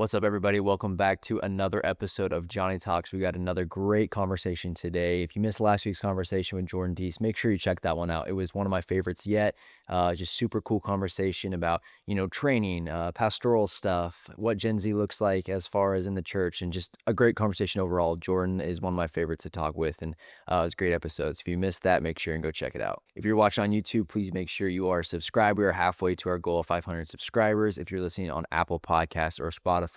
What's up, everybody? Welcome back to another episode of Johnny Talks. We got another great conversation today. If you missed last week's conversation with Jordan Deese, make sure you check that one out. It was one of my favorites yet. Just super cool conversation about, training, pastoral stuff, what Gen Z looks like as far as in the church, and just a great conversation overall. Jordan is one of my favorites to talk with, and it was a great episode. So if you missed that, make sure and go check it out. If you're watching on YouTube, please make sure you are subscribed. We are halfway to our goal of 500 subscribers. If you're listening on Apple Podcasts or Spotify,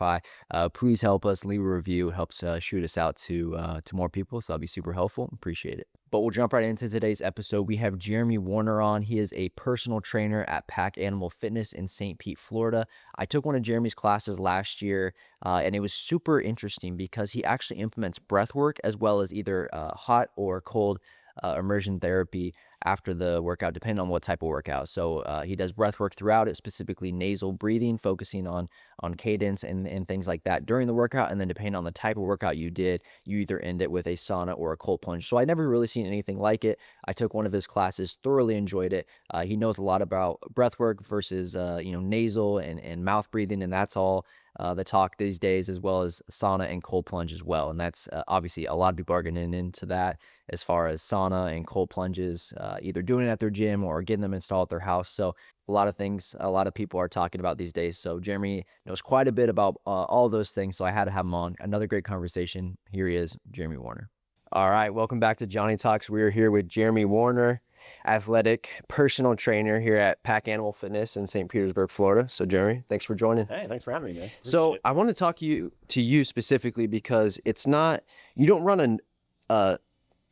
please help us, leave a review. It helps shoot us out to more people, so that'll be super helpful. Appreciate it. But we'll jump right into today's episode. We have Jeremy Warner on. He is a personal trainer at Pack Animal Fitness in St. Pete, Florida. I took one of Jeremy's classes last year, and it was super interesting because he actually implements breathwork as well as either hot or cold immersion therapy after the workout, depending on what type of workout. So he does breath work throughout it, specifically nasal breathing, focusing on cadence and things like that during the workout. And then depending on the type of workout you did, you either end it with a sauna or a cold plunge. So I never really seen anything like it. I took one of his classes, thoroughly enjoyed it. He knows a lot about breath work versus nasal and mouth breathing, and that's all the talk these days, as well as sauna and cold plunge as well. And that's obviously a lot of people are getting into that as far as sauna and cold plunges, either doing it at their gym or getting them installed at their house. So a lot of things a lot of people are talking about these days. So Jeremy knows quite a bit about all those things. So I had to have him on. Another great conversation. Here he is, Jeremy Warner. All right, welcome back to Johnny Talks. We are here with Jeremy Warner, athletic personal trainer here at Pack Animal Fitness in St. Petersburg, Florida. So Jeremy, thanks for joining. Hey, thanks for having me, man. So I want to talk to you specifically because it's not, you don't run a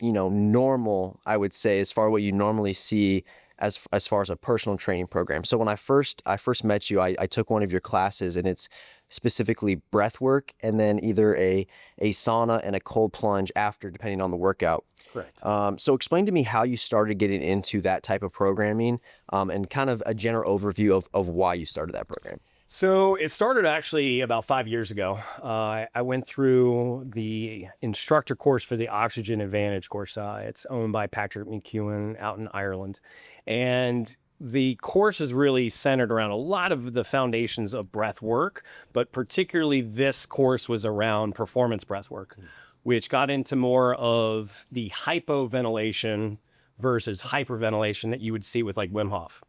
normal, I would say, as far as what you normally see as far as a personal training program. So when I first met you, I took one of your classes, and it's specifically breath work and then either a sauna and a cold plunge after, depending on the workout. Correct. So explain to me how you started getting into that type of programming, and kind of a general overview of why you started that program. So it started actually about 5 years ago. I went through the instructor course for the Oxygen Advantage course. It's owned by Patrick McEwen out in Ireland. And the course is really centered around a lot of the foundations of breath work, but particularly this course was around performance breath work, which got into more of the hypoventilation versus hyperventilation that you would see with like Wim Hof.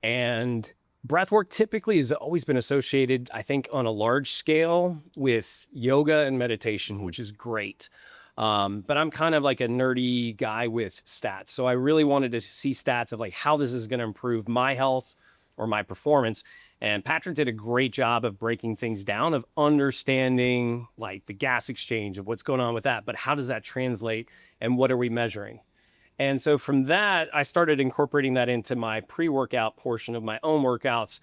And breathwork typically has always been associated, I think, on a large scale with yoga and meditation, which is great. But I'm kind of like a nerdy guy with stats. So I really wanted to see stats of like how this is going to improve my health or my performance. And Patrick did a great job of breaking things down, of understanding like the gas exchange of what's going on with that. But how does that translate and what are we measuring? And so from that, I started incorporating that into my pre-workout portion of my own workouts.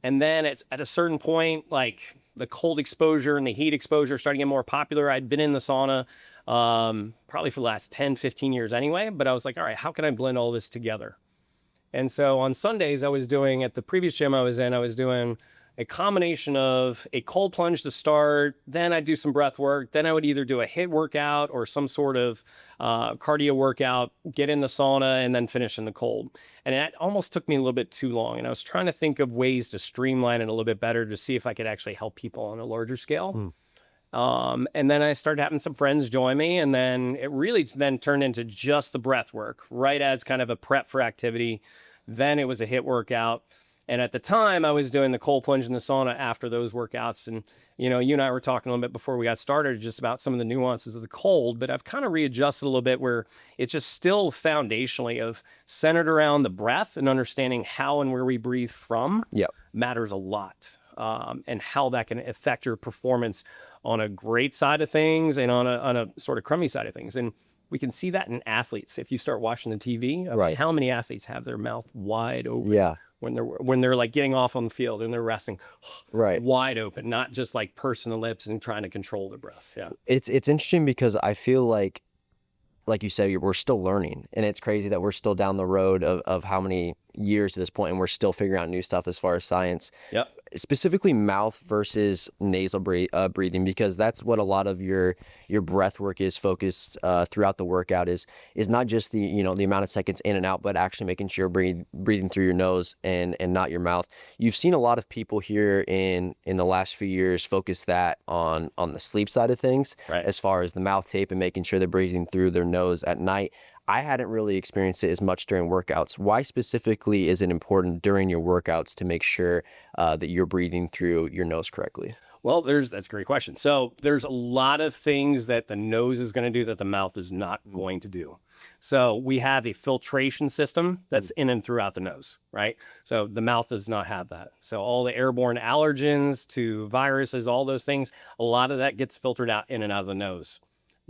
And then it's at a certain point, like the cold exposure and the heat exposure started to get more popular. I'd been in the sauna probably for the last 10, 15 years anyway. But I was like, all right, how can I blend all this together? And so on Sundays, I was doing, at the previous gym I was in, I was doing a combination of a cold plunge to start, then I'd do some breath work, then I would either do a HIIT workout or some sort of cardio workout, get in the sauna, and then finish in the cold. And it almost took me a little bit too long. And I was trying to think of ways to streamline it a little bit better to see if I could actually help people on a larger scale. And then I started having some friends join me, and then it really then turned into just the breath work, right as kind of a prep for activity. Then it was a HIIT workout. And at the time, I was doing the cold plunge in the sauna after those workouts. And, you and I were talking a little bit before we got started just about some of the nuances of the cold, but I've kind of readjusted a little bit where it's just still foundationally of centered around the breath and understanding how and where we breathe from matters a lot. And how that can affect your performance on a great side of things and on a sort of crummy side of things. And we can see that in athletes. If you start watching the TV, Right. How many athletes have their mouth wide open? When they're like getting off on the field and they're resting, Right. wide open, not just like pursing the lips and trying to control their breath. Yeah. It's interesting because I feel like you said, we're still learning, and it's crazy that we're still down the road of how many years to this point, and we're still figuring out new stuff as far as science. Yep. Specifically mouth versus nasal breathing, because that's what a lot of your breath work is focused throughout the workout is not just the, you know, the amount of seconds in and out, but actually making sure you're breathing through your nose and not your mouth. You've seen a lot of people here in the last few years focus that on the sleep side of things, Right. as far as the mouth tape and making sure they're breathing through their nose at night. I hadn't really experienced it as much during workouts. Why specifically is it important during your workouts to make sure that you're breathing through your nose correctly? Well, that's a great question. So there's a lot of things that the nose is going to do that the mouth is not going to do. So we have a filtration system that's in and throughout the nose, right? So the mouth does not have that. So all the airborne allergens to viruses, all those things, a lot of that gets filtered out in and out of the nose.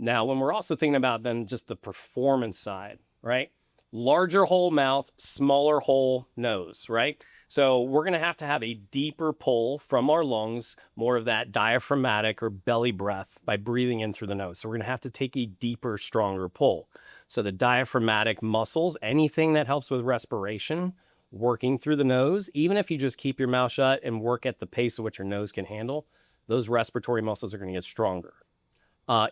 Now, when we're also thinking about then just the performance side, right? Larger hole mouth, smaller hole nose, right? So we're going to have a deeper pull from our lungs, more of that diaphragmatic or belly breath by breathing in through the nose. So we're going to have to take a deeper, stronger pull. So the diaphragmatic muscles, anything that helps with respiration, working through the nose, even if you just keep your mouth shut and work at the pace of what your nose can handle, those respiratory muscles are going to get stronger.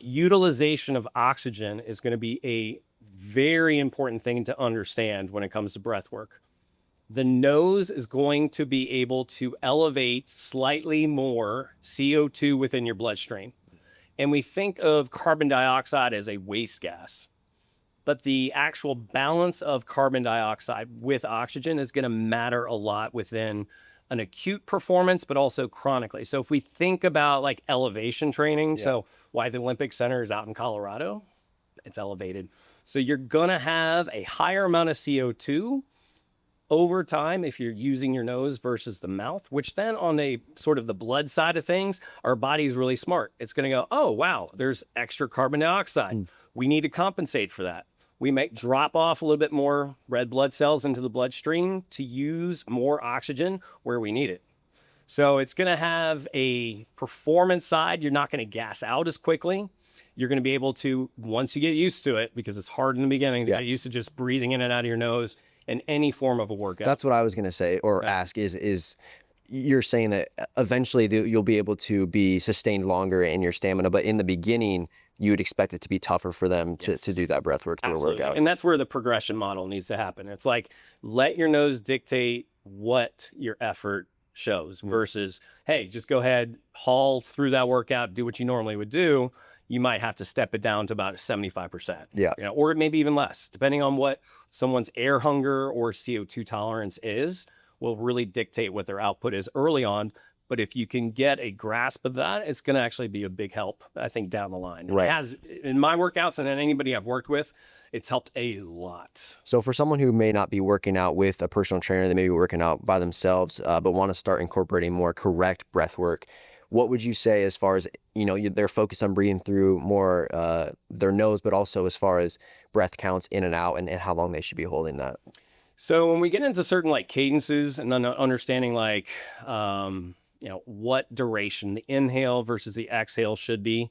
Utilization of oxygen is going to be a very important thing to understand when it comes to breath work. The nose is going to be able to elevate slightly more CO2 within your bloodstream. And we think of carbon dioxide as a waste gas, but the actual balance of carbon dioxide with oxygen is going to matter a lot within an acute performance, but also chronically. So if we think about like elevation training, so why the Olympic Center is out in Colorado, it's elevated. So you're going to have a higher amount of CO2 over time if you're using your nose versus the mouth, which then on a sort of the blood side of things, our body's really smart. It's going to go, oh, wow, there's extra carbon dioxide. We need to compensate for that. We might drop off a little bit more red blood cells into the bloodstream to use more oxygen where we need it. So it's going to have a performance side. You're not going to gas out as quickly. You're going to be able to, once you get used to it, because it's hard in the beginning to get used to just breathing in and out of your nose in any form of a workout. That's what I was going to say or ask is you're saying that eventually you'll be able to be sustained longer in your stamina, but in the beginning, you would expect it to be tougher for them to do that breath work through a workout. And that's where the progression model needs to happen. It's like, let your nose dictate what your effort shows versus, hey, just go ahead, haul through that workout, do what you normally would do. You might have to step it down to about 75%. Yeah. You know, or maybe even less, depending on what someone's air hunger or CO2 tolerance is, will really dictate what their output is early on. But if you can get a grasp of that, it's going to actually be a big help, I think, down the line. Right. It has, in my workouts and in anybody I've worked with, it's helped a lot. So for someone who may not be working out with a personal trainer, they may be working out by themselves, but want to start incorporating more correct breath work, what would you say as far as, you know, they're focused on breathing through more their nose, but also as far as breath counts in and out and how long they should be holding that? So when we get into certain like cadences and understanding like, you know, what duration the inhale versus the exhale should be,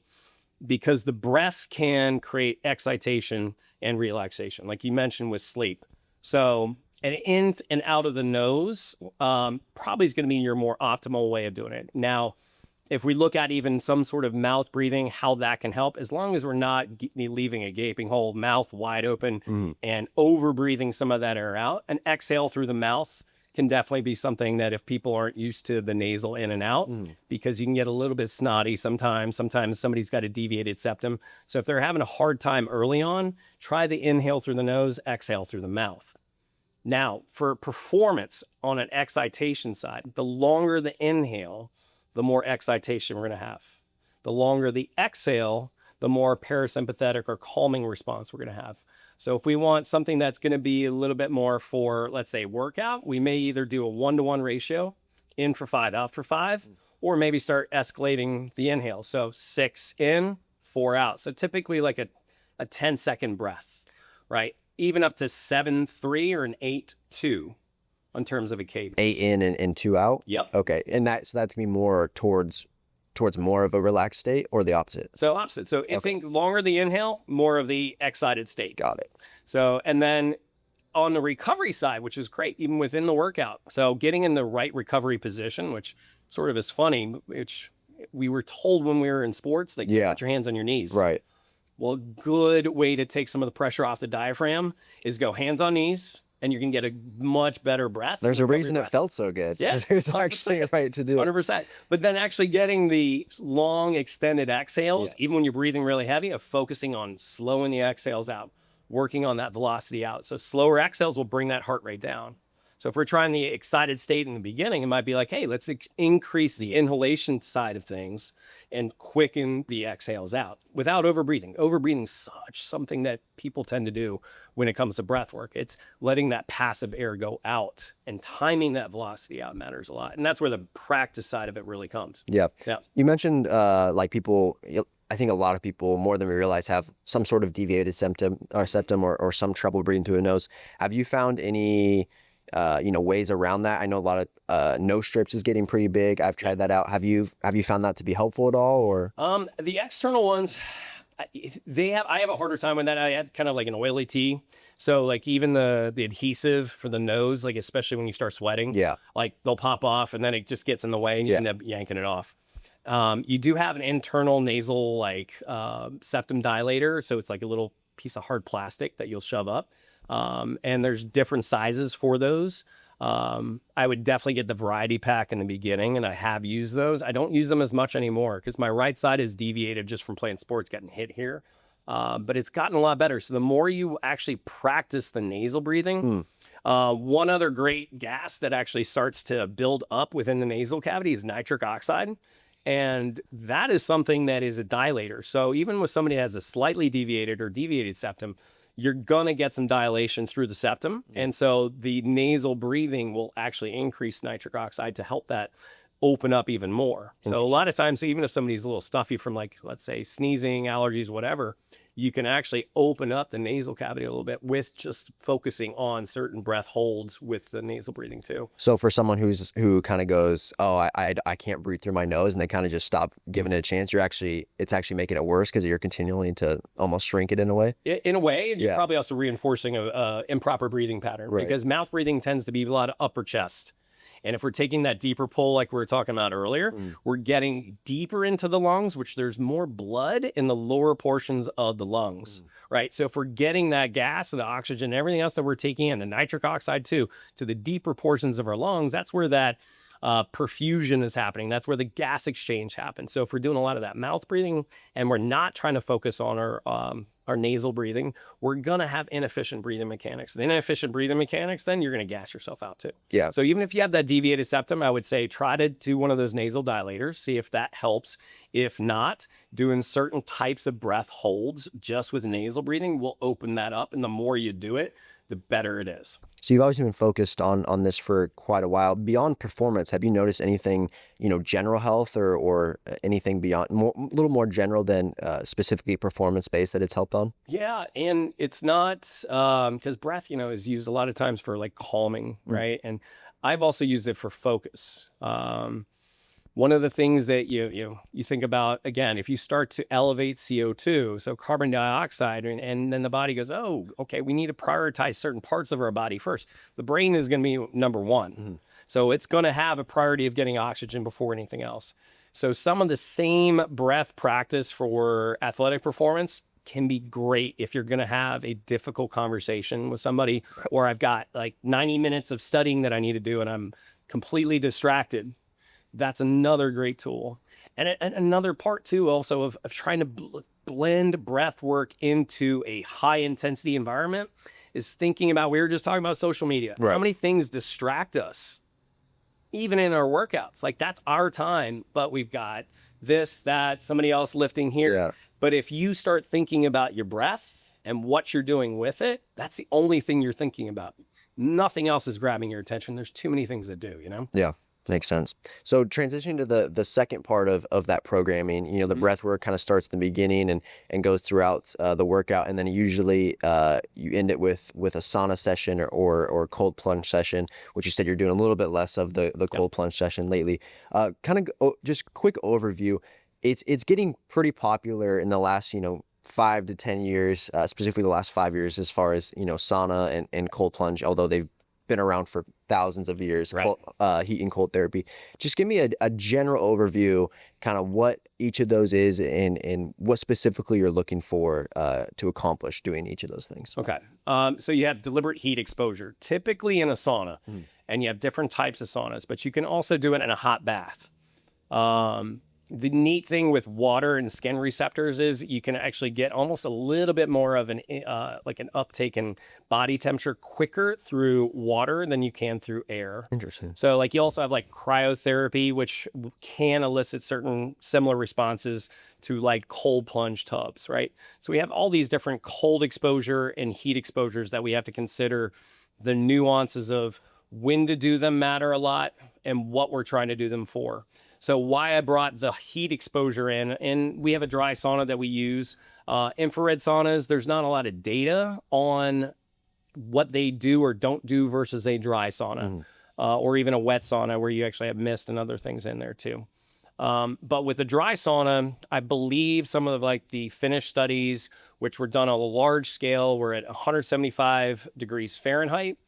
because the breath can create excitation and relaxation, like you mentioned with sleep. So an in and out of the nose probably is going to be your more optimal way of doing it. Now, if we look at even some sort of mouth breathing, how that can help, as long as we're not leaving a gaping hole, mouth wide open and over breathing some of that air out, an exhale through the mouth can definitely be something that if people aren't used to the nasal in and out, because you can get a little bit snotty sometimes somebody's got a deviated septum. So if they're having a hard time early on, try the inhale through the nose, exhale through the mouth. Now, for performance on an excitation side, the longer the inhale, the more excitation we're going to have. The longer the exhale, the more parasympathetic or calming response we're going to have. So if we want something that's going to be a little bit more for, let's say, workout, we may either do a 1-to-1 ratio, in for 5, out for 5, or maybe start escalating the inhale. So 6 in, 4 out. So typically like a 10-second breath, right? Even up to 7-3 or an 8-2 in terms of a cadence. 8 in and 2 out? Yep. Okay. And that's going to be more towards more of a relaxed state, or the opposite? So opposite. So I think longer the inhale, more of the excited state. Got it. So, and then on the recovery side, which is great, even within the workout. So getting in the right recovery position, which sort of is funny, which we were told when we were in sports, like, Yeah. put your hands on your knees. Right. Well, a good way to take some of the pressure off the diaphragm is go hands on knees, and you can get a much better breath. There's a recovery reason it breath. felt so good. Yeah, It was actually 100%. right to do it. 100%. But then actually getting the long extended exhales, even when you're breathing really heavy, of focusing on slowing the exhales out, working on that velocity out. So slower exhales will bring that heart rate down. So if we're trying the excited state in the beginning, it might be like, hey, let's increase the inhalation side of things and quicken the exhales out without overbreathing. Overbreathing is something that people tend to do when it comes to breath work. It's letting that passive air go out, and timing that velocity out matters a lot. And that's where the practice side of it really comes. Yeah. Yeah. You mentioned like people, I think a lot of people, more than we realize, have some sort of deviated septum or some trouble breathing through the nose. Have you found any ways around that? I know a lot of nose strips is getting pretty big. I've tried that out. Have you found that to be helpful at all, or? The external ones, I have a harder time with that. I had kind of like an oily tea. So like even the adhesive for the nose, like especially when you start sweating, like they'll pop off and then it just gets in the way and you end up yanking it off. You do have an internal nasal septum dilator. So it's like a little piece of hard plastic that you'll shove up. And there's different sizes for those. I would definitely get the variety pack in the beginning, and I have used those. I don't use them as much anymore because my right side is deviated just from playing sports, getting hit here. But it's gotten a lot better. So the more you actually practice the nasal breathing, one other great gas that actually starts to build up within the nasal cavity is nitric oxide. And that is something that is a dilator. So even with somebody that has a slightly deviated or deviated septum, you're going to get some dilations through the septum. And so the nasal breathing will actually increase nitric oxide to help that open up even more. So a lot of times, even if somebody's a little stuffy from, like, let's say sneezing, allergies, whatever, you can actually open up the nasal cavity a little bit with just focusing on certain breath holds with the nasal breathing too. So for someone who kind of goes, oh, I can't breathe through my nose, and they kind of just stop giving it a chance, it's actually making it worse because you're continuing to almost shrink it in a way. In a way, and you're probably also reinforcing a improper breathing pattern, because mouth breathing tends to be a lot of upper chest. And if we're taking that deeper pull, like we were talking about earlier, we're getting deeper into the lungs, which there's more blood in the lower portions of the lungs, right? So if we're getting that gas and the oxygen, everything else that we're taking in, the nitric oxide too, to the deeper portions of our lungs, that's where that perfusion is happening. That's where the gas exchange happens. So if we're doing a lot of that mouth breathing and we're not trying to focus on our nasal breathing, we're going to have inefficient breathing mechanics. The inefficient breathing mechanics, then you're going to gas yourself out too. Yeah. So even if you have that deviated septum, I would say try to do one of those nasal dilators, see if that helps. If not, doing certain types of breath holds just with nasal breathing will open that up. And the more you do it, the better it is. So you've always been focused on this for quite a while. Beyond performance, have you noticed anything, general health or anything beyond, a little more general than specifically performance-based that it's helped on? Yeah, and it's not, because breath, is used a lot of times for like calming, right? And I've also used it for focus. One of the things that you think about, again, if you start to elevate CO2, so carbon dioxide, and then the body goes, oh, okay, we need to prioritize certain parts of our body first. The brain is going to be number one. So it's going to have a priority of getting oxygen before anything else. So some of the same breath practice for athletic performance can be great if you're going to have a difficult conversation with somebody, or I've got like 90 minutes of studying that I need to do and I'm completely distracted. That's another great tool. And another part too, also of trying to blend breath work into a high intensity environment is thinking about, we were just talking about social media. Right. How many things distract us, even in our workouts? Like, that's our time, but we've got this, that, somebody else lifting here. Yeah. But if you start thinking about your breath and what you're doing with it, that's the only thing you're thinking about. Nothing else is grabbing your attention. There's too many things to do, Yeah. Makes sense. So transitioning to the second part of that programming, the breath work kind of starts at the beginning and goes throughout the workout, and then usually you end it with a sauna session or cold plunge session, which you said you're doing a little bit less of the cold plunge session lately. Just quick overview. It's getting pretty popular in the last 5 to 10 years, specifically the last 5 years, as far as, sauna and cold plunge, although they've been around for thousands of years, Right. heat and cold therapy. Just give me a general overview, kind of what each of those is and what specifically you're looking for to accomplish doing each of those things. Okay. So you have deliberate heat exposure, typically in a sauna, and you have different types of saunas, but you can also do it in a hot bath. The neat thing with water and skin receptors is you can actually get almost a little bit more of an like an uptake in body temperature quicker through water than you can through air. Interesting. So like you also have like cryotherapy, which can elicit certain similar responses to like cold plunge tubs, right? So we have all these different cold exposure and heat exposures that we have to consider. The nuances of when to do them matter a lot and what we're trying to do them for. So why I brought the heat exposure in, and we have a dry sauna that we use. Infrared saunas, there's not a lot of data on what they do or don't do versus a dry sauna, or even a wet sauna where you actually have mist and other things in there too. But with the dry sauna, I believe some of like the Finnish studies, which were done on a large scale, were at 175 degrees Fahrenheit,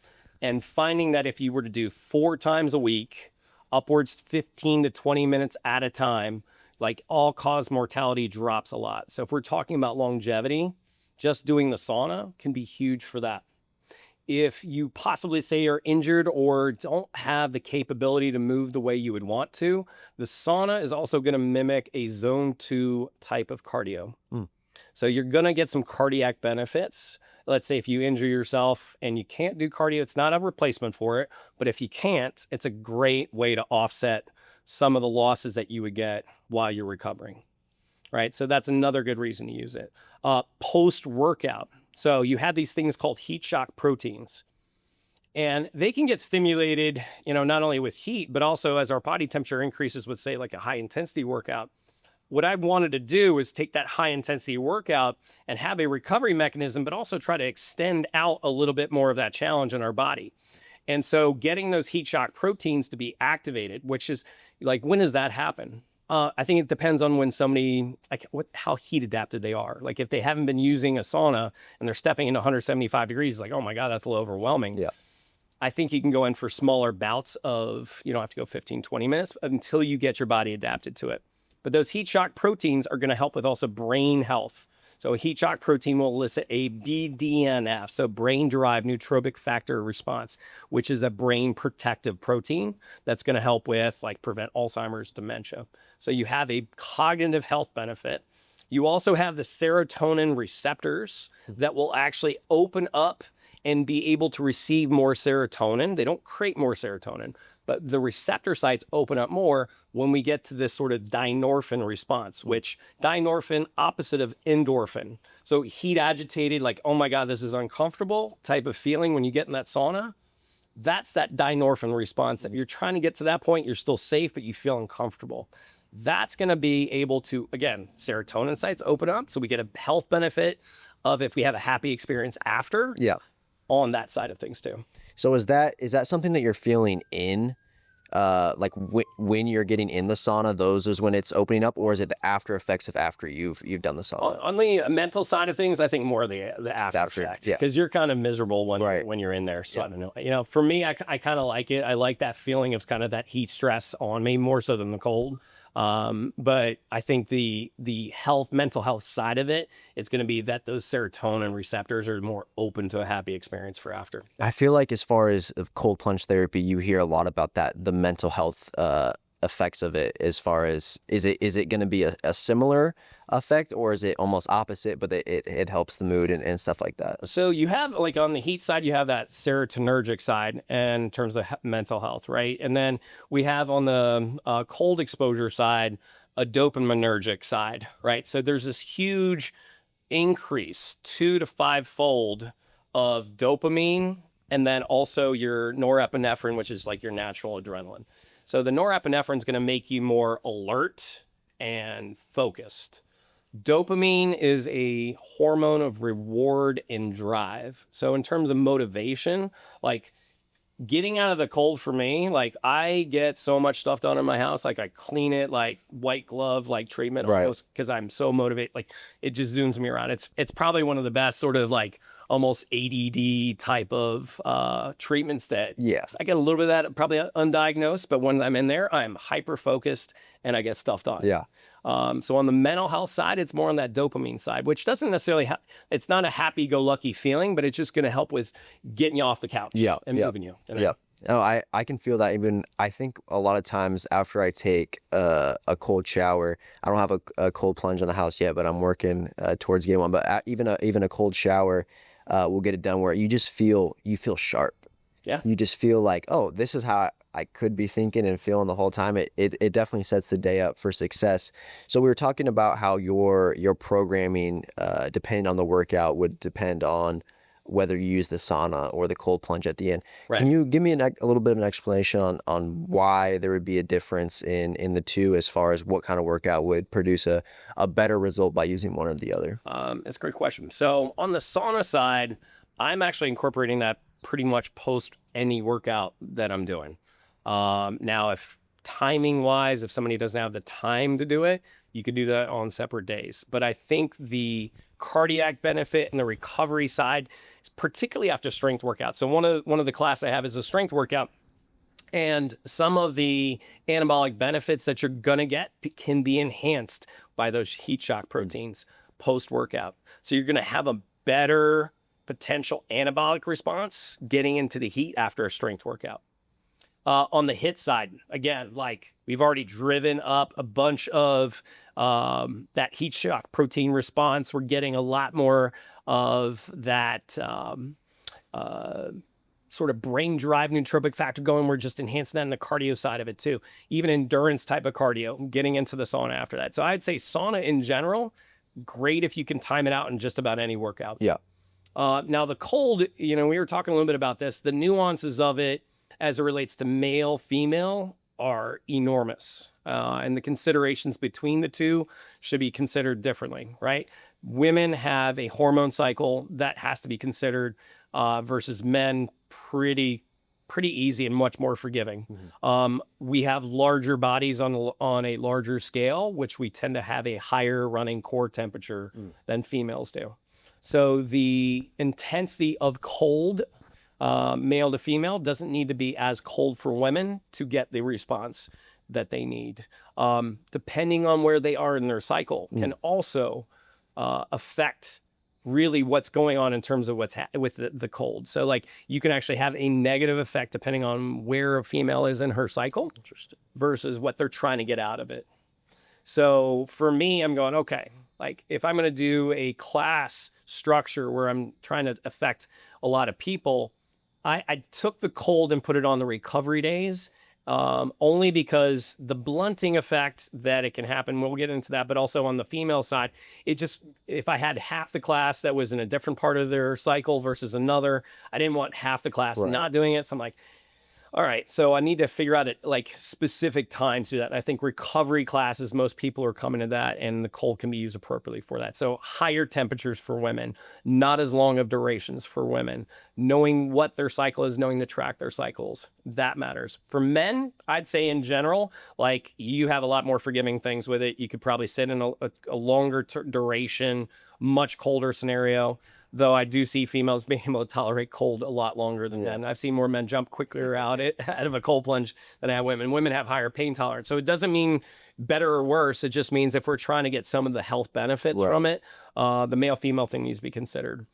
and finding that if you were to do 4 times a week, upwards 15 to 20 minutes at a time, like all-cause mortality drops a lot. So if we're talking about longevity, just doing the sauna can be huge for that. If you possibly say you're injured or don't have the capability to move the way you would want to, the sauna is also going to mimic a zone 2 type of cardio. So you're going to get some cardiac benefits. Let's say if you injure yourself and you can't do cardio, it's not a replacement for it. But if you can't, it's a great way to offset some of the losses that you would get while you're recovering, right? So that's another good reason to use it. Post-workout. So you have these things called heat shock proteins. And they can get stimulated, not only with heat, but also as our body temperature increases with, say, like a high intensity workout. What I wanted to do is take that high intensity workout and have a recovery mechanism, but also try to extend out a little bit more of that challenge in our body. And so getting those heat shock proteins to be activated, which is like, when does that happen? I think it depends on when somebody, like how heat adapted they are. Like if they haven't been using a sauna and they're stepping into 175 degrees, like, oh my God, that's a little overwhelming. Yeah. I think you can go in for smaller bouts of, you don't have to go 15, 20 minutes until you get your body adapted to it. But those heat shock proteins are going to help with also brain health. So a heat shock protein will elicit a BDNF, so brain-derived nootropic factor response, which is a brain protective protein that's going to help with like prevent Alzheimer's, dementia. So you have a cognitive health benefit. You also have the serotonin receptors that will actually open up and be able to receive more serotonin. They don't create more serotonin, but the receptor sites open up more when we get to this sort of dynorphin response, which dynorphin, opposite of endorphin. So heat agitated, like, oh my God, this is uncomfortable type of feeling when you get in that sauna. That's that dynorphin response that you're trying to get to that point. You're still safe, but you feel uncomfortable. That's going to be able to, again, serotonin sites open up. So we get a health benefit of if we have a happy experience after. Yeah. On that side of things too. So is that something that you're feeling in, like when you're getting in the sauna, those is when it's opening up, or is it the after effects of after you've done the sauna? On the mental side of things, I think more of the after effect, because you're kind of miserable when you're in there. So I don't know, for me, I kind of like it. I like that feeling of kind of that heat stress on me more so than the cold. But I think the mental health side of it, it's going to be that those serotonin receptors are more open to a happy experience for after. I feel like as far as cold plunge therapy, you hear a lot about that, the mental health effects of it. As far as is it going to be a similar effect, or is it almost opposite, but it helps the mood and stuff like that? So you have, like, on the heat side, you have that serotonergic side and in terms of mental health, right? And then we have on the cold exposure side, a dopaminergic side, right? So there's this huge increase, 2 to 5-fold of dopamine, and then also your norepinephrine, which is like your natural adrenaline. So the norepinephrine is going to make you more alert and focused. Dopamine is a hormone of reward and drive. So in terms of motivation, like getting out of the cold for me, like I get so much stuff done in my house. Like I clean it like white glove, like treatment Right. almost, because I'm so motivated. Like it just zooms me around. It's probably one of the best sort of like almost ADD type of treatments that Yes. I get a little bit of that probably undiagnosed, but when I'm in there, I'm hyper focused and I get stuff done. Yeah. So on the mental health side, it's more on that dopamine side, which doesn't necessarily it's not a happy-go-lucky feeling, but it's just going to help with getting you off the couch and moving you. Yeah. No, I can feel that. Even I think a lot of times after I take a cold shower, I don't have a cold plunge in the house yet, but I'm working towards getting one. But even a cold shower will get it done where you feel sharp. Yeah. You just feel like, oh, this is how I could be thinking and feeling the whole time. It definitely sets the day up for success. So we were talking about how your programming, depending on the workout, would depend on whether you use the sauna or the cold plunge at the end. Right. Can you give me a little bit of an explanation on why there would be a difference in the two as far as what kind of workout would produce a better result by using one or the other? It's a great question. So on the sauna side, I'm actually incorporating that pretty much post any workout that I'm doing. Now, if timing wise, if somebody doesn't have the time to do it, you could do that on separate days. But I think the cardiac benefit and the recovery side is particularly after strength workouts. So one of the class I have is a strength workout. And some of the anabolic benefits that you're going to get can be enhanced by those heat shock proteins post-workout. So you're going to have a better potential anabolic response getting into the heat after a strength workout. On the HIIT side, again, like we've already driven up a bunch of that heat shock protein response. We're getting a lot more of that sort of brain drive nootropic factor going. We're just enhancing that in the cardio side of it too. Even endurance type of cardio, getting into the sauna after that. So I'd say sauna in general, great if you can time it out in just about any workout. Yeah. Now the cold, we were talking a little bit about this. The nuances of it as it relates to male, female are enormous. And the considerations between the two should be considered differently, right? Women have a hormone cycle that has to be considered versus men pretty easy and much more forgiving. Mm-hmm. We have larger bodies on a larger scale, which we tend to have a higher running core temperature than females do. So the intensity of cold male to female doesn't need to be as cold for women to get the response that they need. Depending on where they are in their cycle can also affect really what's going on in terms of what's with the cold. So like you can actually have a negative effect depending on where a female is in her cycle versus what they're trying to get out of it. So for me, I'm going, okay, like if I'm going to do a class structure where I'm trying to affect a lot of people, I took the cold and put it on the recovery days, only because the blunting effect that it can happen, we'll get into that, but also on the female side, if I had half the class that was in a different part of their cycle versus another, I didn't want half the class not doing it. So I'm like, all right, so I need to figure out like specific times to do that. And I think recovery classes, most people are coming to that, and the cold can be used appropriately for that. So higher temperatures for women, not as long of durations for women, knowing what their cycle is, knowing to track their cycles, that matters. For men, I'd say in general, like you have a lot more forgiving things with it. You could probably sit in a longer duration, much colder scenario. Though I do see females being able to tolerate cold a lot longer than men. I've seen more men jump quicker out of a cold plunge than I have women. Women have higher pain tolerance. So it doesn't mean better or worse. It just means if we're trying to get some of the health benefits from it, the male-female thing needs to be considered.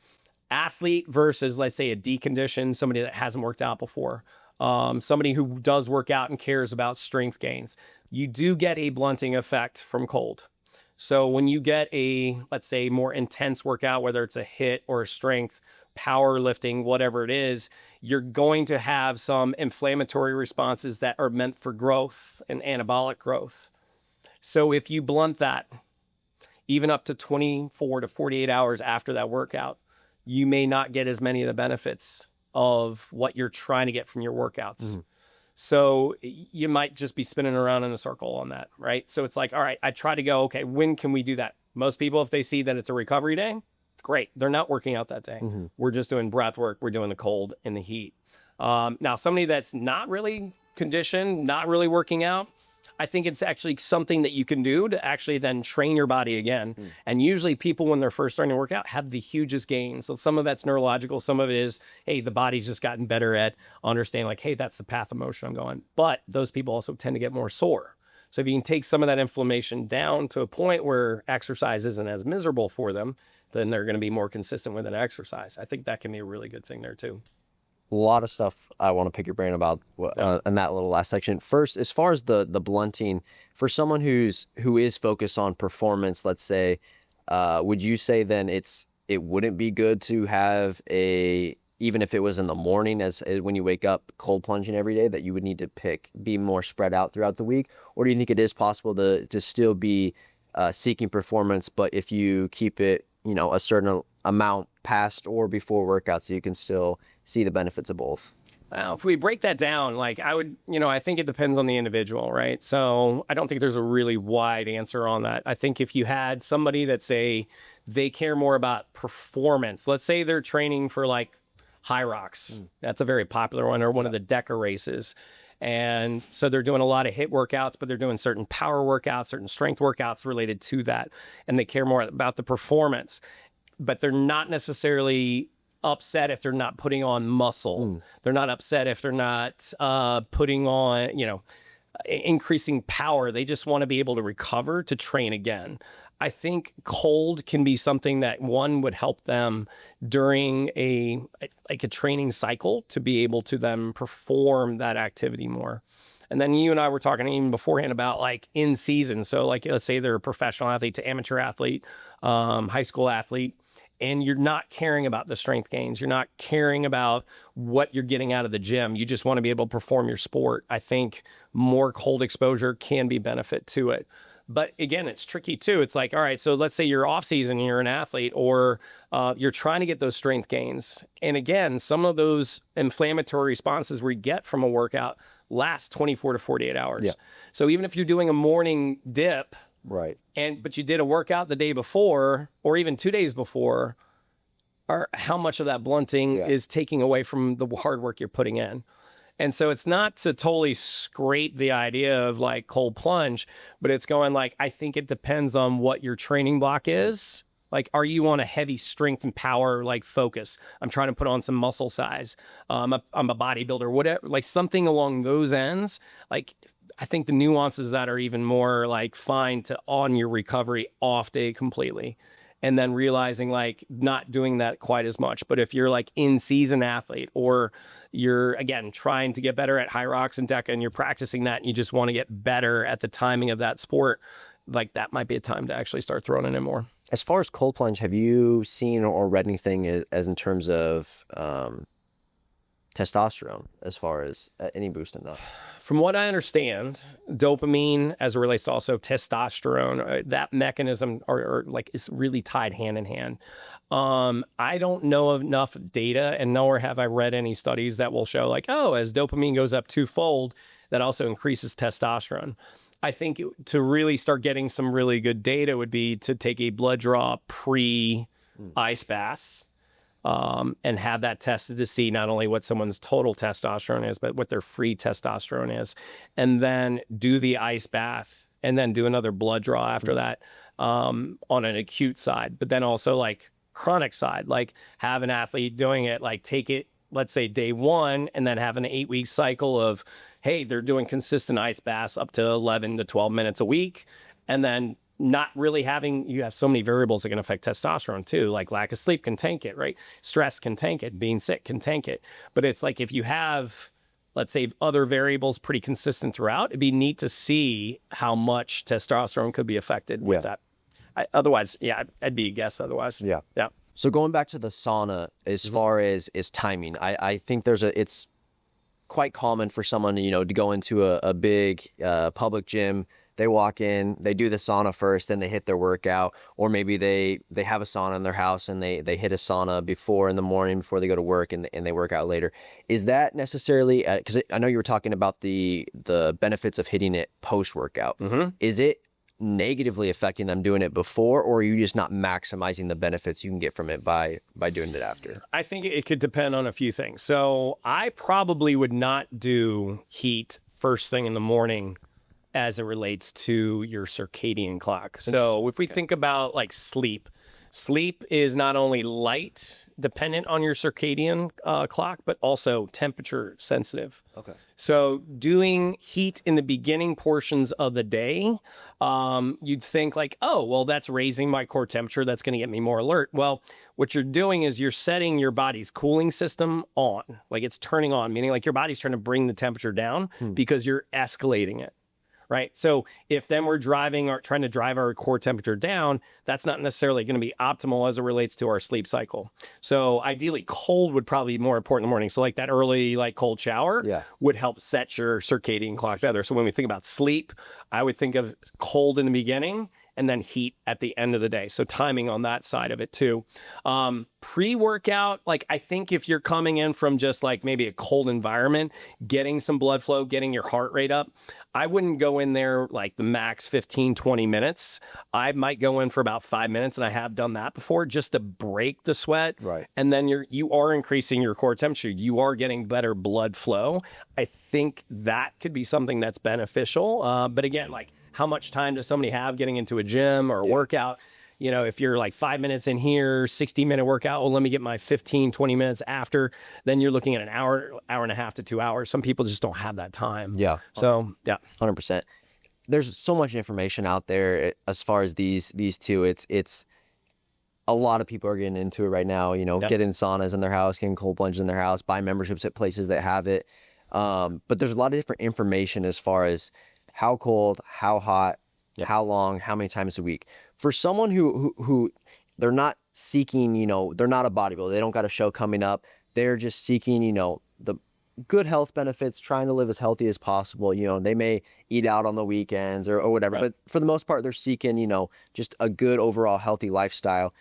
Athlete versus, let's say, a deconditioned, somebody that hasn't worked out before. Somebody who does work out and cares about strength gains. You do get a blunting effect from cold. So when you get a, let's say, more intense workout, whether it's a HIIT or a strength, powerlifting, whatever it is, you're going to have some inflammatory responses that are meant for growth and anabolic growth. So if you blunt that, even up to 24 to 48 hours after that workout, you may not get as many of the benefits of what you're trying to get from your workouts. Mm-hmm. So you might just be spinning around in a circle on that, right? So it's like, all right, I try to go, okay, when can we do that? Most people, if they see that it's a recovery day, great. They're not working out that day. Mm-hmm. We're just doing breath work. We're doing the cold and the heat. Now, somebody that's not really conditioned, not really working out, I think it's actually something that you can do to actually then train your body again. And usually people, when they're first starting to work out, have the hugest gains. So some of that's neurological. Some of it is, hey, the body's just gotten better at understanding like, hey, that's the path of motion I'm going. But those people also tend to get more sore. So if you can take some of that inflammation down to a point where exercise isn't as miserable for them, then they're going to be more consistent with an exercise. I think that can be a really good thing there too. A lot of stuff I want to pick your brain about in that little last section. First, as far as the blunting, for someone who is focused on performance, let's say, would you say then it wouldn't be good to have even if it was in the morning as when you wake up, cold plunging every day, that you would need to be more spread out throughout the week? Or do you think it is possible to still be seeking performance, but if you keep it, a certain amount past or before workouts, so you can still see the benefits of both? Well, if we break that down, like I would, I think it depends on the individual, right? So I don't think there's a really wide answer on that. I think if you had somebody that say they care more about performance, let's say they're training for like high rocks. That's a very popular one, or one of the DECA races. And so they're doing a lot of HIIT workouts, but they're doing certain power workouts, certain strength workouts related to that. And they care more about the performance, but they're not necessarily upset if they're not putting on muscle. They're not upset if they're not putting on, increasing power. They just want to be able to recover to train again. I think cold can be something that one would help them during a training cycle to be able to then perform that activity more. And then you and I were talking even beforehand about like in season. So like, let's say they're a professional athlete to amateur athlete, high school athlete, and you're not caring about the strength gains. You're not caring about what you're getting out of the gym. You just want to be able to perform your sport. I think more cold exposure can be benefit to it. But again, it's tricky too. It's like, all right, so let's say you're off season and you're an athlete, or you're trying to get those strength gains. And again, some of those inflammatory responses we get from a workout last 24 to 48 hours. Yeah. So even if you're doing a morning dip, Right. but you did a workout the day before, or even 2 days before, or how much of that blunting is taking away from the hard work you're putting in. And so it's not to totally scrape the idea of like cold plunge, but it's going like, I think it depends on what your training block is. Like, are you on a heavy strength and power, like focus? I'm trying to put on some muscle size. I'm a bodybuilder, whatever, like something along those ends. Like, I think the nuances that are even more like fine to on your recovery off day completely. And then realizing like not doing that quite as much. But if you're like in season athlete, or you're again trying to get better at high rocks and DECA, and you're practicing that and you just want to get better at the timing of that sport, like that might be a time to actually start throwing it in more. As far as cold plunge, have you seen or read anything as in terms of testosterone, as far as any boost in that? From what I understand, dopamine, as it relates to also testosterone, that mechanism or like is really tied hand in hand. I don't know enough data, and nor have I read any studies that will show like, oh, as dopamine goes up twofold, that also increases testosterone. I think to really start getting some really good data would be to take a blood draw pre-ice bath. And have that tested to see not only what someone's total testosterone is, but what their free testosterone is. And then do the ice bath, and then do another blood draw after that on an acute side. But then also like chronic side, like have an athlete doing it, like take it, let's say day one, and then have an 8-week cycle of, hey, they're doing consistent ice baths up to 11 to 12 minutes a week. And then not really having, you have so many variables that can affect testosterone too, like lack of sleep can tank it, right? Stress can tank it, being sick can tank it. But it's like if you have, let's say, other variables pretty consistent throughout, it'd be neat to see how much testosterone could be affected with that. Otherwise, I'd be a guess otherwise. Yeah. Yeah. So going back to the sauna, as far as timing, I think it's quite common for someone, to go into a big public gym. They walk in, they do the sauna first, then they hit their workout, or maybe they have a sauna in their house and they hit a sauna before in the morning before they go to work, and they work out later. Is that necessarily, because I know you were talking about the benefits of hitting it post workout. Is it negatively affecting them doing it before, or are you just not maximizing the benefits you can get from it by doing it after? I think it could depend on a few things. So I probably would not do heat first thing in the morning as it relates to your circadian clock. So if we think about like sleep, sleep is not only light dependent on your circadian clock, but also temperature sensitive. Okay. So doing heat in the beginning portions of the day, you'd think like, oh, well, that's raising my core temperature. That's going to get me more alert. Well, what you're doing is you're setting your body's cooling system on, like it's turning on, meaning like your body's trying to bring the temperature down because you're escalating it. Right. So if then we're driving or trying to drive our core temperature down, that's not necessarily going to be optimal as it relates to our sleep cycle. So ideally, cold would probably be more important in the morning. So like that early, like cold shower would help set your circadian clock better. So when we think about sleep, I would think of cold in the beginning and then heat at the end of the day. So timing on that side of it too. Pre-workout, like I think if you're coming in from just like maybe a cold environment, getting some blood flow, getting your heart rate up, I wouldn't go in there like the max 15, 20 minutes. I might go in for about 5 minutes, and I have done that before just to break the sweat. Right. And then you are increasing your core temperature. You are getting better blood flow. I think that could be something that's beneficial. But again, like, how much time does somebody have getting into a gym or a workout? You know, if you're like 5 minutes in here, 60-minute workout, well, let me get my 15, 20 minutes after, then you're looking at an hour, hour and a half to 2 hours. Some people just don't have that time. Yeah. So, yeah. 100%. There's so much information out there as far as these two. It's a lot of people are getting into it right now, you know, getting saunas in their house, getting cold plunges in their house, buy memberships at places that have it. But there's a lot of different information as far as how cold, how hot, how long, how many times a week. For someone who they're not seeking, you know, they're not a bodybuilder, they don't got a show coming up, they're just seeking, you know, the good health benefits, trying to live as healthy as possible. You know, they may eat out on the weekends or whatever, but for the most part, they're seeking, you know, just a good overall healthy lifestyle.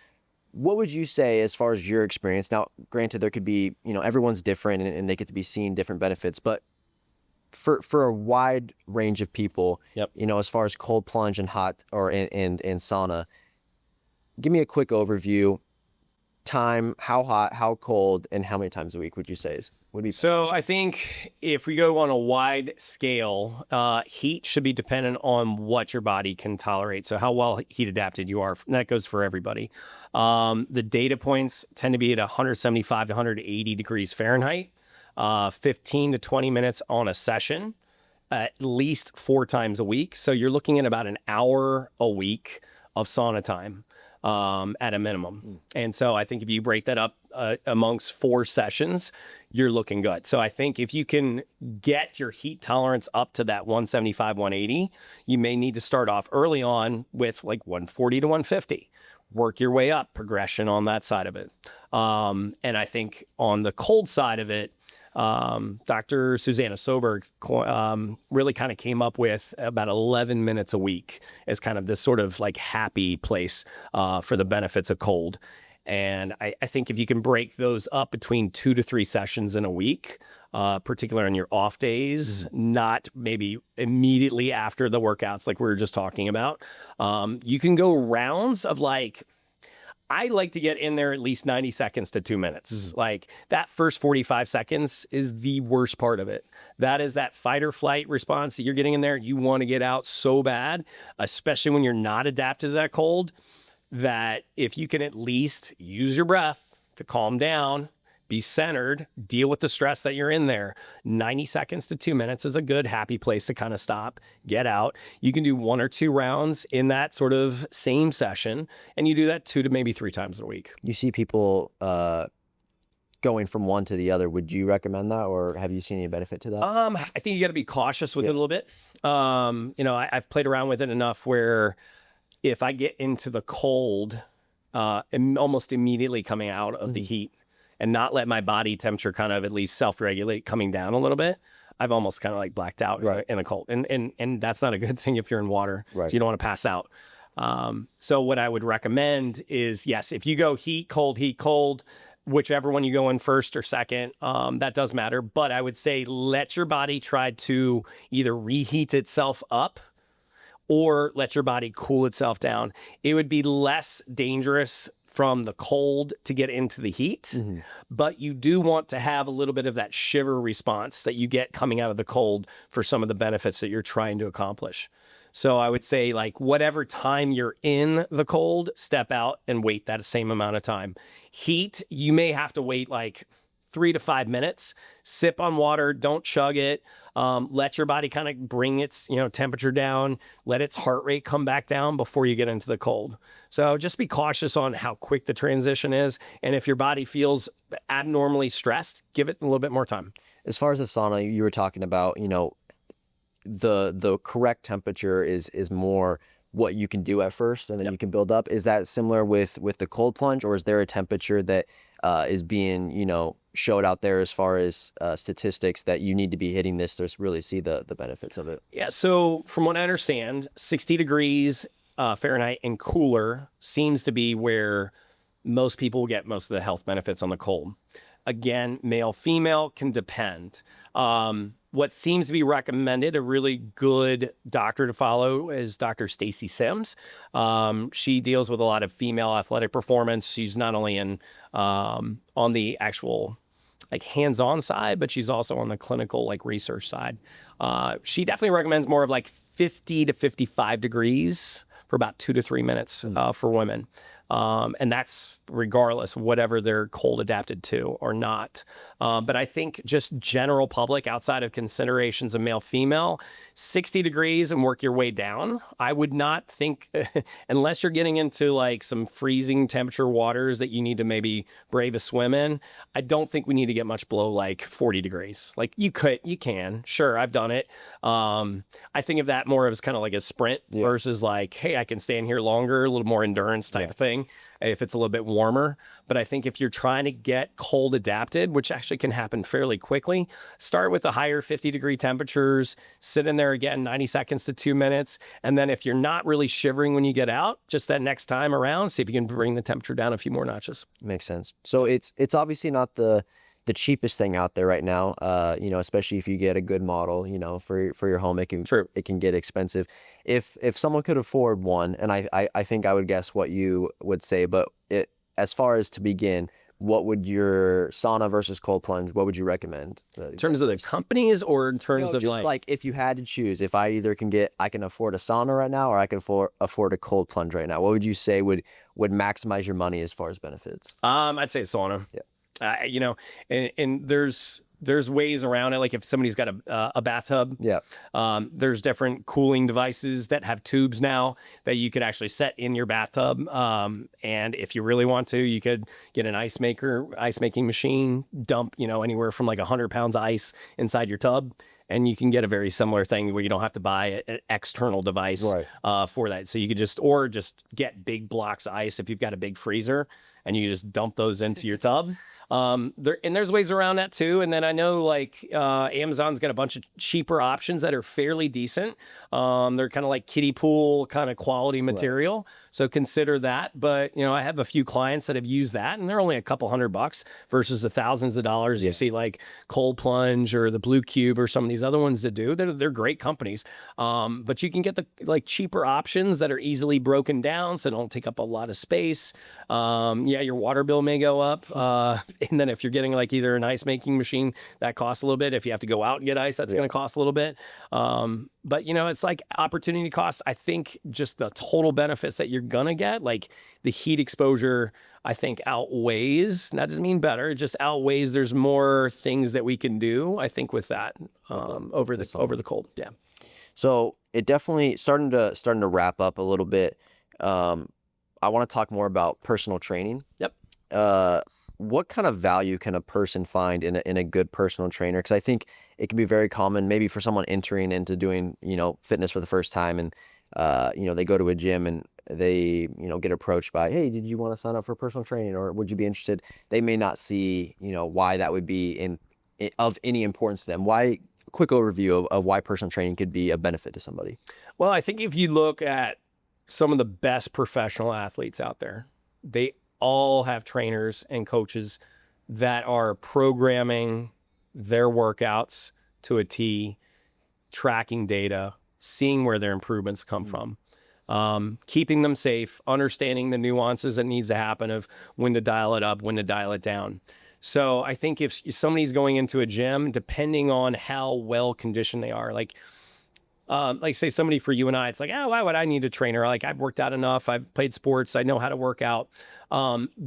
What would you say as far as your experience? Now, granted, there could be, you know, everyone's different and they get to be seeing different benefits, but for a wide range of people, you know, as far as cold plunge and hot or and sauna, give me a quick overview. Time, how hot, how cold, and how many times a week would you say would be? So I think if we go on a wide scale, heat should be dependent on what your body can tolerate. So how well heat adapted you are. And that goes for everybody. The data points tend to be at 175 to 180 degrees Fahrenheit. 15 to 20 minutes on a session, at least 4 times a week. So you're looking at about an hour a week of sauna time at a minimum. And so I think if you break that up amongst 4 sessions, you're looking good. So I think if you can get your heat tolerance up to that 175, 180, you may need to start off early on with like 140 to 150. Work your way up, progression on that side of it. And I think on the cold side of it, Dr. Susanna Soberg really kind of came up with about 11 minutes a week as kind of this sort of like happy place for the benefits of cold. And I think if you can break those up between 2 to 3 sessions in a week, particularly on your off days, not maybe immediately after the workouts like we were just talking about, you can go rounds of like, I like to get in there at least 90 seconds to 2 minutes. Like that first 45 seconds is the worst part of it. That is that fight or flight response that you're getting in there. You want to get out so bad, especially when you're not adapted to that cold, that if you can at least use your breath to calm down, be centered, deal with the stress that you're in there. 90 seconds to 2 minutes is a good, happy place to kind of stop, get out. You can do 1 or 2 rounds in that sort of same session, and you do that 2 to maybe 3 times a week. You see people going from one to the other. Would you recommend that, or have you seen any benefit to that? I think you got to be cautious with it a little bit. You know, I've played around with it enough where if I get into the cold, almost immediately coming out of the heat, and not let my body temperature kind of at least self-regulate coming down a little bit, I've almost kind of like blacked out in a cold. And that's not a good thing if you're in water. So you don't want to pass out. So what I would recommend is, yes, if you go heat, cold, whichever one you go in first or second, that does matter. But I would say let your body try to either reheat itself up or let your body cool itself down. It would be less dangerous from the cold to get into the heat, but you do want to have a little bit of that shiver response that you get coming out of the cold for some of the benefits that you're trying to accomplish. So I would say, like, whatever time you're in the cold, step out and wait that same amount of time. Heat, you may have to wait like 3 to 5 minutes. Sip on water, don't chug it. Let your body kind of bring its temperature down. Let its heart rate come back down before you get into the cold. So just be cautious on how quick the transition is. And if your body feels abnormally stressed, give it a little bit more time. As far as the sauna, you were talking about, the correct temperature is more what you can do at first, and then you can build up. Is that similar with the cold plunge, or is there a temperature that is being showed out there as far as statistics that you need to be hitting this to really see the benefits of it? Yeah, so from what I understand, 60 degrees Fahrenheit and cooler seems to be where most people get most of the health benefits on the cold. Again, male, female can depend. What seems to be recommended, a really good doctor to follow, is Dr. Stacy Sims. She deals with a lot of female athletic performance. She's not only on the actual like hands-on side, but she's also on the clinical like research side. She definitely recommends more of like 50 to 55 degrees for about 2 to 3 minutes for women. And that's regardless of whatever they're cold adapted to or not. But I think just general public, outside of considerations of male, female, 60 degrees and work your way down. I would not think, unless you're getting into like some freezing temperature waters that you need to maybe brave a swim in, I don't think we need to get much below like 40 degrees. Like you can, sure, I've done it. I think of that more as kind of like a sprint versus like, hey, I can stand here longer, a little more endurance type of thing if it's a little bit warmer. But I think if you're trying to get cold adapted, which actually can happen fairly quickly, start with the higher 50-degree temperatures, sit in there again 90 seconds to 2 minutes. And then if you're not really shivering when you get out, just that next time around, see if you can bring the temperature down a few more notches. Makes sense. So it's obviously not the cheapest thing out there right now, especially if you get a good model, for your home, it can get expensive. If someone could afford one, and I think I would guess what you would say, but as far as to begin, what would your sauna versus cold plunge, what would you recommend? In terms of the companies, or in terms of just like if you had to choose, if I can afford a sauna right now, or I can afford a cold plunge right now, what would you say would maximize your money as far as benefits? I'd say sauna. Yeah. And there's ways around it. Like if somebody's got a bathtub, there's different cooling devices that have tubes now that you could actually set in your bathtub. And if you really want to, you could get an ice making machine, dump, anywhere from like 100 pounds of ice inside your tub. And you can get a very similar thing where you don't have to buy an external device for that. So you could just get big blocks of ice if you've got a big freezer, and you just dump those into your tub. There's ways around that too. And then I know like Amazon's got a bunch of cheaper options that are fairly decent. They're kind of like kiddie pool kind of quality material. So consider that. But I have a few clients that have used that, and they're only a couple $100 versus the thousands of dollars you see like Cold Plunge or the Blue Cube or some of these other ones that do. They're great companies. But you can get the like cheaper options that are easily broken down, so don't take up a lot of space. Your water bill may go up. And then if you're getting like either an ice making machine, that costs a little bit. If you have to go out and get ice, that's going to cost a little bit. But it's like opportunity costs. I think just the total benefits that you're going to get, like the heat exposure, I think outweighs, that doesn't mean better, it just outweighs. There's more things that we can do, I think, with that over the cold. Yeah. So it definitely starting to wrap up a little bit. I want to talk more about personal training. Yep. What kind of value can a person find in a good personal trainer? Because I think it can be very common, maybe for someone entering into doing, fitness for the first time, and, they go to a gym and they, get approached by, hey, did you want to sign up for personal training, or would you be interested? They may not see, why that would be of any importance to them. Quick overview of why personal training could be a benefit to somebody. Well, I think if you look at some of the best professional athletes out there, they all have trainers and coaches that are programming their workouts to a T, tracking data, seeing where their improvements come from. Keeping them safe, understanding the nuances that needs to happen of when to dial it up, when to dial it down. So I think if somebody's going into a gym, depending on how well conditioned they are, like say somebody for you and I, it's like, oh, why would I need a trainer? Like I've worked out enough. I've played sports. I know how to work out.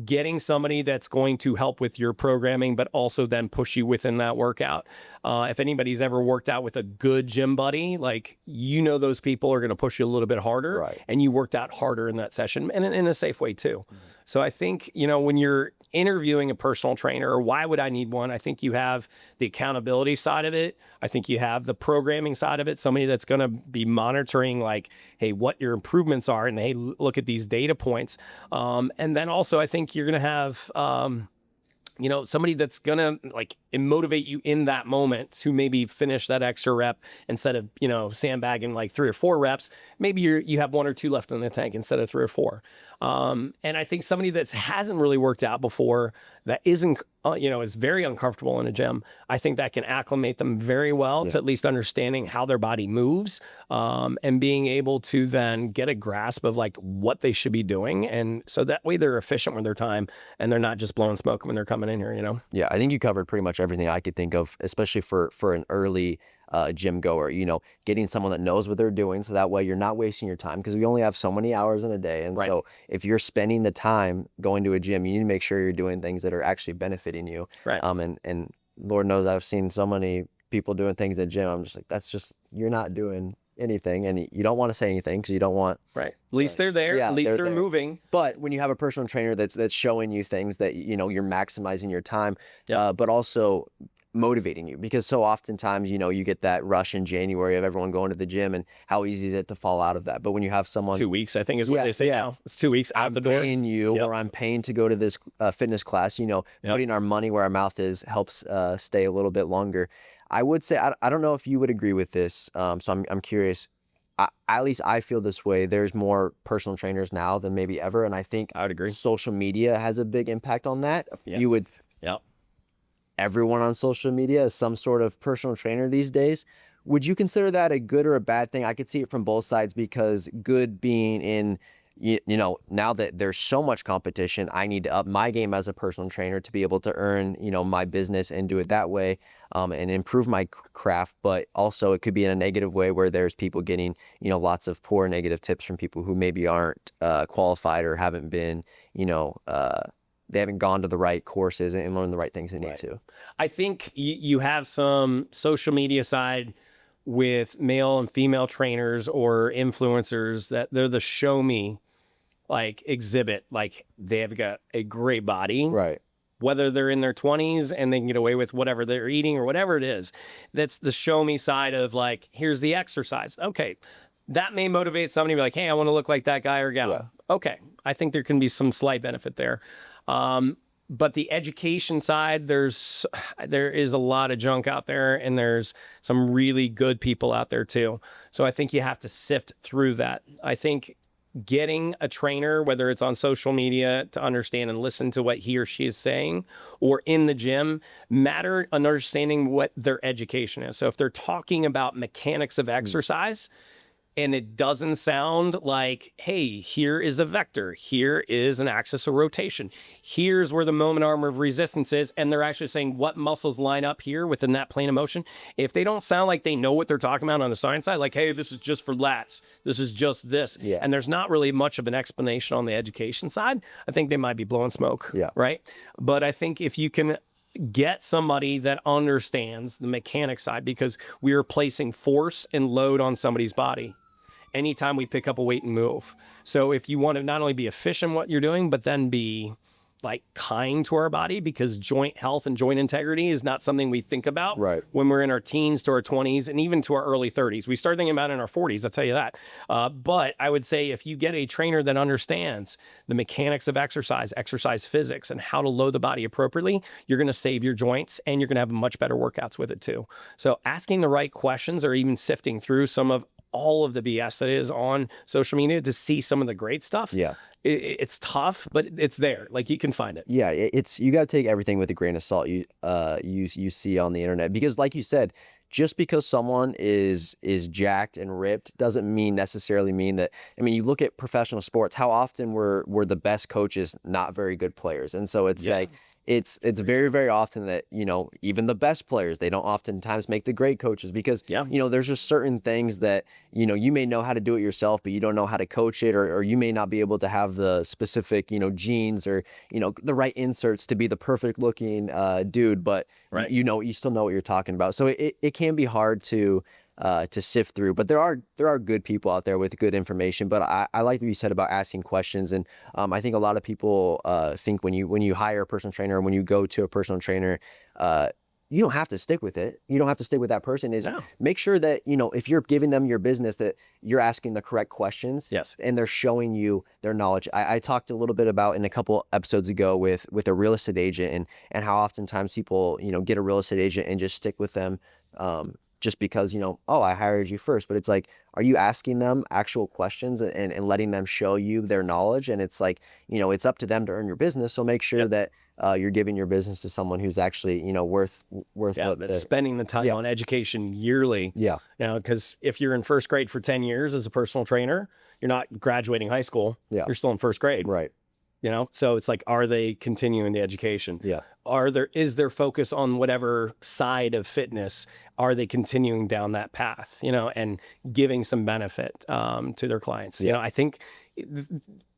Getting somebody that's going to help with your programming, but also then push you within that workout. If anybody's ever worked out with a good gym buddy, like, those people are going to push you a little bit harder, Right. and you worked out harder in that session and in a safe way too. So I think, when you're interviewing a personal trainer, or why would I need one? I think you have the accountability side of it. I think you have the programming side of it. Somebody that's going to be monitoring, like, hey, what your improvements are, and hey, look at these data points. And then also, I think you're going to have, somebody that's going to like motivate you in that moment to maybe finish that extra rep instead of, sandbagging like 3 or 4 reps. Maybe you have 1 or 2 left in the tank instead of 3 or 4. And I think somebody that hasn't really worked out before, that isn't, is very uncomfortable in a gym, I think that can acclimate them very well to at least understanding how their body moves, and being able to then get a grasp of like what they should be doing. And so that way they're efficient with their time and they're not just blowing smoke when they're coming in here, Yeah, I think you covered pretty much everything I could think of, especially for an early gym goer, getting someone that knows what they're doing. So that way you're not wasting your time, because we only have so many hours in a day. And so if you're spending the time going to a gym, you need to make sure you're doing things that are actually benefiting you. Right. And Lord knows I've seen so many people doing things at the gym. I'm just like, you're not doing anything, and you don't want to say anything because you don't want. Right. At least they're there. Yeah, at least they're there. moving. But when you have a personal trainer that's showing you things that, you're maximizing your time, Yep. but also motivating you, because so oftentimes, you get that rush in January of everyone going to the gym, and how easy is it to fall out of that? But when you have someone 2 weeks, I think is what they say now. It's 2 weeks out the door. I'm paying you, or I'm paying to go to this fitness class, putting our money where our mouth is helps stay a little bit longer. I would say, I don't know if you would agree with this. So I'm curious. At least I feel this way. There's more personal trainers now than maybe ever. And I think I would agree. Social media has a big impact on that. Yeah. You would, Yep. everyone on social media is some sort of personal trainer these days. Would you consider that a good or a bad thing? I could see it from both sides, because good being in, now that there's so much competition, I need to up my game as a personal trainer to be able to earn, my business and do it that way, and improve my craft. But also it could be in a negative way, where there's people getting, lots of poor negative tips from people who maybe aren't qualified, or haven't been, they haven't gone to the right courses and learned the right things they need to. I think you have some social media side with male and female trainers or influencers that they're the show me like exhibit, like they have got a great body, Right. whether they're in their 20s and they can get away with whatever they're eating or whatever it is. That's the show me side of like, here's the exercise. Okay. That may motivate somebody to be like, hey, I want to look like that guy or gal. Yeah. Okay. I think there can be some slight benefit there. But the education side, there is a lot of junk out there, and there's some really good people out there too. So I think you have to sift through that. I think getting a trainer, whether it's on social media, to understand and listen to what he or she is saying, or in the gym, understanding what their education is. So if they're talking about mechanics of exercise, and it doesn't sound like, hey, here is a vector, here is an axis of rotation, here's where the moment arm of resistance is, and they're actually saying what muscles line up here within that plane of motion. If they don't sound like they know what they're talking about on the science side, like, hey, this is just for lats, this is just this, and there's not really much of an explanation on the education side, I think they might be blowing smoke, right? But I think if you can get somebody that understands the mechanic side, because we are placing force and load on somebody's body anytime we pick up a weight and move. So if you want to not only be efficient in what you're doing, but then be like kind to our body, because joint health and joint integrity is not something we think about when we're in our teens to our 20s and even to our early 30s. We start thinking about it in our 40s, I'll tell you that. But I would say if you get a trainer that understands the mechanics of exercise physics, and how to load the body appropriately, you're going to save your joints, and you're going to have much better workouts with it too. So asking the right questions, or even sifting through some of all of the BS that is on social media to see some of the great stuff. It's tough, but it's there. Like, you can find it. It's you got to take everything with a grain of salt you see on the internet, because like you said, just because someone is jacked and ripped doesn't necessarily mean that. I mean, you look at professional sports, how often were the best coaches not very good players? And so it's like it's very, very often that, you know, even the best players, they don't oftentimes make the great coaches because, you know, there's just certain things that, you know, you may know how to do it yourself, but you don't know how to coach it, or you may not be able to have the specific, you know, genes or, you know, the right inserts to be the perfect looking dude, but you know, you still know what you're talking about. So it can be hard to sift through, but there are good people out there with good information. But I like what you said about asking questions, and I think a lot of people think when you hire a personal trainer, or when you go to a personal trainer, you don't have to stick with it. You don't have to stick with that person. Make sure that, you know, if you're giving them your business, that you're asking the correct questions. And they're showing you their knowledge. I talked a little bit about in a couple episodes ago with a real estate agent, and how oftentimes people, you know, get a real estate agent and just stick with them. Just because, you know, oh, I hired you first. But it's like, are you asking them actual questions and letting them show you their knowledge? And it's like, you know, it's up to them to earn your business. So make sure that you're giving your business to someone who's actually, you know, worth spending the time on education yearly. You know, because if you're in first grade for 10 years as a personal trainer, you're not graduating high school. You're still in first grade. You know, so it's like, are they continuing the education? Is their focus on whatever side of fitness? Are they continuing down that path, you know, and giving some benefit to their clients? You know, I think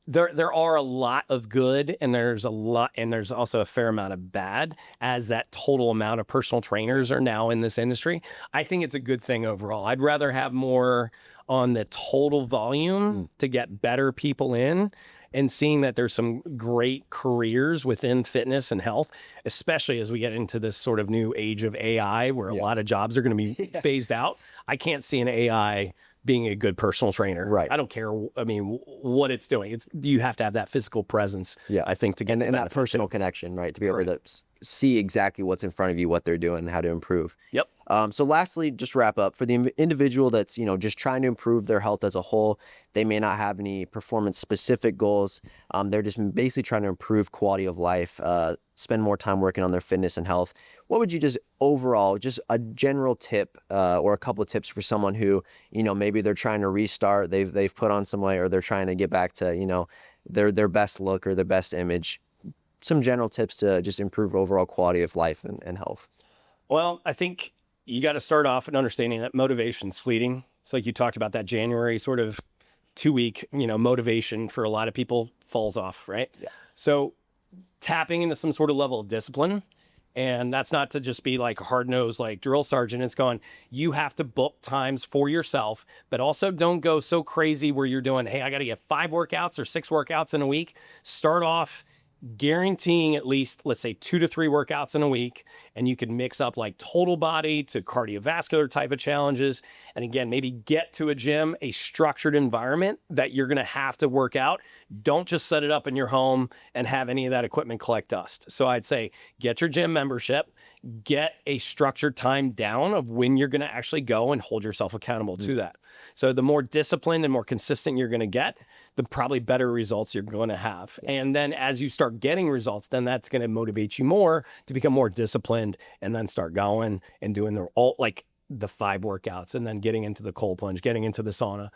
there are a lot of good, and there's also a fair amount of bad, as that total amount of personal trainers are now in this industry. I think it's a good thing overall. I'd rather have more on the total volume to get better people in, and seeing that there's some great careers within fitness and health, especially as we get into this sort of new age of AI, where a lot of jobs are going to be phased out. I can't see an AI being a good personal trainer. I don't care. I mean, what it's doing. You have to have that physical presence. I think to get and that personal connection, right? To be able to see exactly what's in front of you, what they're doing, and how to improve. So lastly, just wrap up, for the individual that's, you know, just trying to improve their health as a whole, they may not have any performance specific goals. They're just basically trying to improve quality of life, spend more time working on their fitness and health. What would you just overall, just a general tip or a couple of tips for someone who, you know, maybe they're trying to restart, they've put on some weight, or they're trying to get back to, you know, their best look or their best image? Some general tips to just improve overall quality of life and health. Well, I think you got to start off in understanding that motivation's fleeting. It's like you talked about, that January sort of 2-week, you know, motivation for a lot of people falls off, right? So tapping into some sort of level of discipline, and that's not to just be like a hard-nosed like drill sergeant. It's going, you have to book times for yourself, but also don't go so crazy where you're doing, hey, I got to get 5 workouts or 6 workouts in a week. Start off guaranteeing at least, let's say, 2 to 3 workouts in a week, and you can mix up like total body to cardiovascular type of challenges. And again, maybe get to a gym, a structured environment that you're going to have to work out. Don't just set it up in your home and have any of that equipment collect dust. So I'd say get your gym membership, get a structured time down of when you're going to actually go, and hold yourself accountable to that. So the more disciplined and more consistent you're going to get, the probably better results you're going to have. And then as you start getting results, then that's going to motivate you more to become more disciplined, and then start going and doing the 5 workouts, and then getting into the cold plunge, getting into the sauna.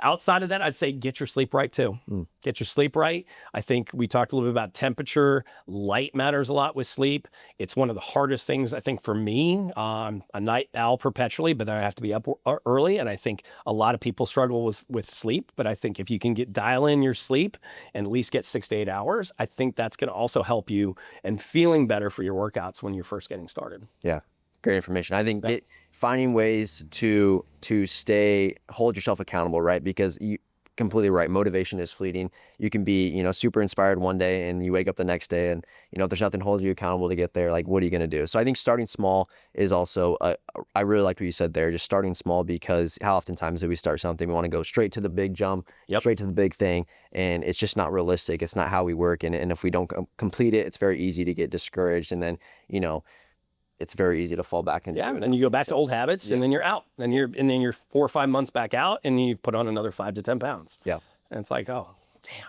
Outside of that, I'd say get your sleep right too. Get your sleep right. I think we talked a little bit about temperature. Light matters a lot with sleep. It's one of the hardest things, I think, for me. A night owl perpetually, but then I have to be up early. And I think a lot of people struggle with sleep. But I think if you can dial in your sleep and at least get 6 to 8 hours, I think that's going to also help you and feeling better for your workouts when you're first getting started. Great information. I think finding ways to hold yourself accountable, right? Because you completely right. Motivation is fleeting. You can be, you know, super inspired one day, and you wake up the next day, and, you know, if there's nothing holding you accountable to get there, like, what are you going to do? So I think starting small is also, I really liked what you said there, just starting small, because how oftentimes do we start something, we want to go straight to the big jump, straight to the big thing, and it's just not realistic. It's not how we work. And if we don't complete it, it's very easy to get discouraged. And then, you know, it's very easy to fall back into. And then you go back to old habits, and then you're out. And you're 4 or 5 months back out, and you put on another 5 to 10 pounds. And it's like, oh,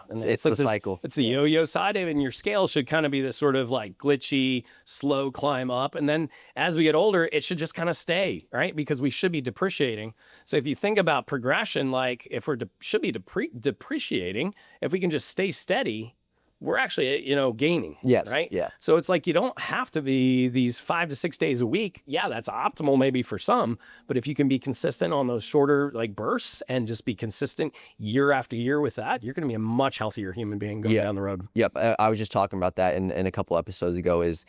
And It's like the cycle. it's the yo-yo side of it, and your scale should kind of be this sort of like glitchy, slow climb up. And then as we get older, it should just kind of stay, right? Because we should be depreciating. So if you think about progression, like if we're should be depreciating, if we can just stay steady, we're actually, gaining. Yes. Right. Yeah. So it's like you don't have to be these 5 to 6 days a week. Yeah, that's optimal maybe for some, but if you can be consistent on those shorter like bursts and just be consistent year after year with that, you're going to be a much healthier human being going down the road. Yep. I was just talking about that in a couple episodes ago. Is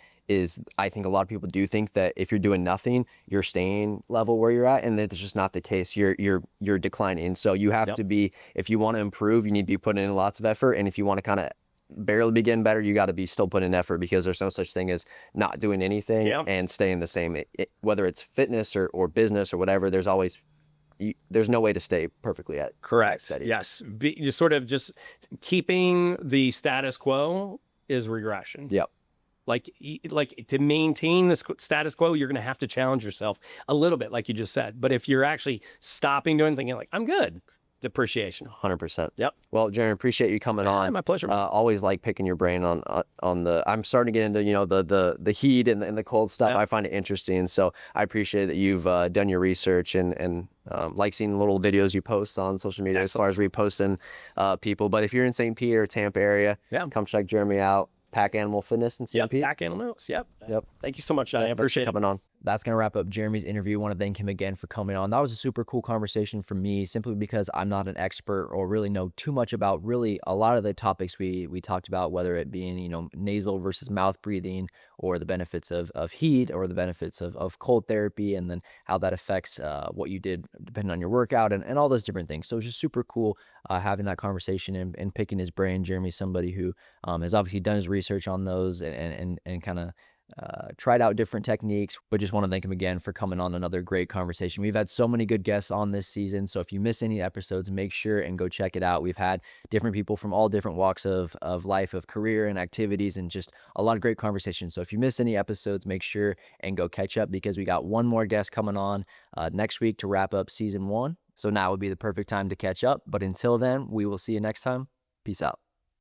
I think a lot of people do think that if you're doing nothing, you're staying level where you're at, and that's just not the case. You're declining. So you have to be, if you want to improve, you need to be putting in lots of effort, and if you want to kind of barely be getting better, you got to be still putting in effort, because there's no such thing as not doing anything and staying the same. Whether it's fitness or business or whatever, there's always there's no way to stay perfectly at Correct. steady. Yes. Just sort of just keeping the status quo is regression. Yep. Like to maintain the status quo, you're going to have to challenge yourself a little bit, like you just said. But if you're actually stopping doing, thinking like, I'm good, depreciation. 100%. Yep. Well, Jeremy, appreciate you coming on. My pleasure. Always like picking your brain on the. I'm starting to get into the heat and the cold stuff. I find it interesting, so I appreciate that you've done your research and like seeing the little videos you post on social media as far as reposting people. But if you're in St. Pete or Tampa area, come check Jeremy out. Pack Animal Fitness in St. Pete. Pack Animals. Yep. Thank you so much, Johnny. I appreciate coming on. That's going to wrap up Jeremy's interview. I want to thank him again for coming on. That was a super cool conversation for me, simply because I'm not an expert or really know too much about really a lot of the topics we talked about, whether it being, nasal versus mouth breathing, or the benefits of heat, or the benefits of cold therapy, and then how that affects what you did depending on your workout, and all those different things. So it's just super cool having that conversation and picking his brain. Jeremy's somebody who has obviously done his research on those and kind of tried out different techniques, but just want to thank him again for coming on another great conversation. We've had so many good guests on this season, so if you miss any episodes, make sure and go check it out. We've had different people from all different walks of life, of career and activities, and just a lot of great conversations. So if you miss any episodes, make sure and go catch up, because we got one more guest coming on next week to wrap up season 1. So now would be the perfect time to catch up. But until then, we will see you next time. Peace out.